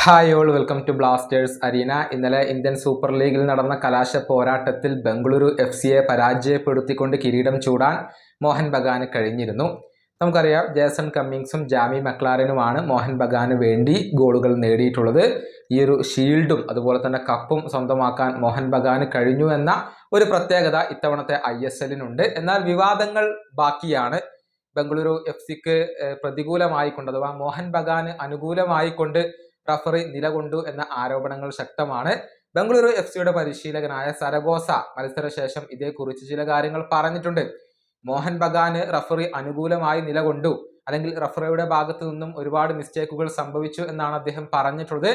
Hi all welcome to Blasters arena. ഇന്നലെ Indian super ലീഗിൽ നടന്ന കലാശ പോരാട്ടത്തിൽ ബംഗളൂരു FC പരാജയപ്പെടുത്തിക്കൊണ്ട് കിരീടം ചൂടാൻ മോഹൻ ബഗാന് കഴിഞ്ഞിരുന്നു. നമുക്കറിയാം, ജേസൺ കമ്മിങ്സും ജാമി മക്ലാരനുമാണ് മോഹൻ ബഗാന് വേണ്ടി ഗോളുകൾ നേടിയിട്ടുള്ളത്. ഈ ഒരു ഷീൽഡും അതുപോലെ തന്നെ കപ്പും സ്വന്തമാക്കാൻ മോഹൻ ബഗാന് കഴിഞ്ഞു എന്ന ഒരു പ്രത്യേകത ഇത്തവണത്തെ ISL-നുണ്ട്. എന്നാൽ വിവാദങ്ങൾ ബാക്കിയാണ്. ബംഗളൂരു FC പ്രതികൂലമായിക്കൊണ്ട് അഥവാ മോഹൻ ബഗാന് അനുകൂലമായിക്കൊണ്ട് റഫറി നിലകൊണ്ടു എന്ന ആരോപണങ്ങൾ ശക്തമാണ്. ബംഗളൂരു FC പരിശീലകനായ സരഗോസ മത്സരശേഷം ഇതേക്കുറിച്ച് ചില കാര്യങ്ങൾ പറഞ്ഞിട്ടുണ്ട്. മോഹൻ ബഗാന് റഫറി അനുകൂലമായി നിലകൊണ്ടു, അല്ലെങ്കിൽ റഫറിയുടെ ഭാഗത്തു നിന്നും ഒരുപാട് മിസ്റ്റേക്കുകൾ സംഭവിച്ചു എന്നാണ് അദ്ദേഹം പറഞ്ഞിട്ടുള്ളത്.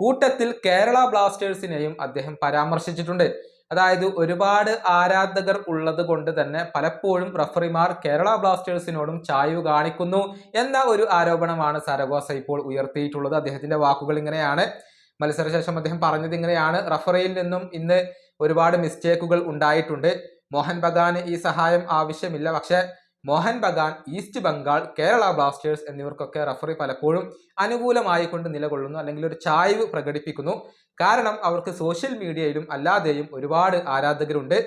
കൂട്ടത്തിൽ കേരള ബ്ലാസ്റ്റേഴ്സിനെയും അദ്ദേഹം പരാമർശിച്ചിട്ടുണ്ട്. അതായത് ഒരുപാട് ആരാധകർ ഉള്ളത് കൊണ്ട് തന്നെ പലപ്പോഴും റഫറിമാർ കേരള ബ്ലാസ്റ്റേഴ്സിനോടും ചായ്വ് കാണിക്കുന്നു എന്ന ഒരു ആരോപണമാണ് സരഗോസ ഇപ്പോൾ ഉയർത്തിയിട്ടുള്ളത്. അദ്ദേഹത്തിന്റെ വാക്കുകൾ ഇങ്ങനെയാണ്. മത്സരശേഷം അദ്ദേഹം പറഞ്ഞത് ഇങ്ങനെയാണ്: റഫറിയിൽ നിന്നും ഇന്ന് ഒരുപാട് മിസ്റ്റേക്കുകൾ ഉണ്ടായിട്ടുണ്ട്. മോഹൻ ബഗാന് ഈ സഹായം ആവശ്യമില്ല. പക്ഷെ മോഹൻ ബഗാൻ, ഈസ്റ്റ് ബംഗാൾ, കേരള ബ്ലാസ്റ്റേഴ്സ് എന്നിവർക്കൊക്കെ റഫറി പലപ്പോഴും അനുകൂലമായി കൊണ്ട് നിലകൊള്ളുന്നു, അല്ലെങ്കിൽ ഒരു ചായ്വ് പ്രകടിപ്പിക്കുന്നു. കാരണം അവർക്ക് സോഷ്യൽ മീഡിയയിലും അല്ലാതെയും ഒരുപാട് ആരാധകരുണ്ട്.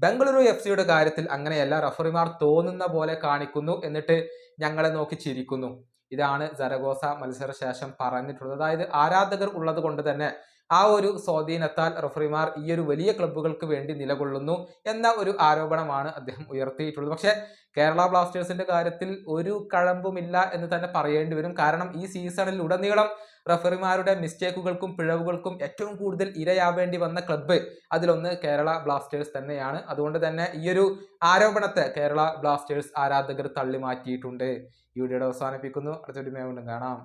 ബംഗളൂരു FC കാര്യത്തിൽ അങ്ങനെയല്ല, റഫറിമാർ തോന്നുന്ന പോലെ കാണിക്കുന്നു, എന്നിട്ട് ഞങ്ങളെ നോക്കി ചിരിക്കുന്നു. ഇതാണ് സരഗോസ മത്സരശേഷം പറഞ്ഞിട്ടുള്ളത്. അതായത് ആരാധകർ ഉള്ളത് കൊണ്ട് തന്നെ ആ ഒരു സ്വാധീനത്താൽ റഫറിമാർ ഈ ഒരു വലിയ ക്ലബ്ബുകൾക്ക് വേണ്ടി നിലകൊള്ളുന്നു എന്ന ഒരു ആരോപണമാണ് അദ്ദേഹം ഉയർത്തിയിട്ടുള്ളത്. പക്ഷെ കേരള ബ്ലാസ്റ്റേഴ്സിന്റെ കാര്യത്തിൽ ഒരു കഴമ്പുമില്ല എന്ന് തന്നെ പറയേണ്ടി വരും. കാരണം ഈ സീസണിൽ ഉടനീളം റഫറിമാരുടെ മിസ്റ്റേക്കുകൾക്കും പിഴവുകൾക്കും ഏറ്റവും കൂടുതൽ ഇരയാവേണ്ടി വന്ന ക്ലബ്ബ് അതിലൊന്ന് കേരള ബ്ലാസ്റ്റേഴ്സ് തന്നെയാണ്. അതുകൊണ്ട് തന്നെ ഈ ഒരു ആരോപണത്തെ കേരള ബ്ലാസ്റ്റേഴ്സ് ആരാധകർ തള്ളി മാറ്റിയിട്ടുണ്ട്. ഈ വീഡിയോയുടെ അവസാനിപ്പിക്കുന്നു. അടുത്തൊരു വീണ്ടും കാണാം.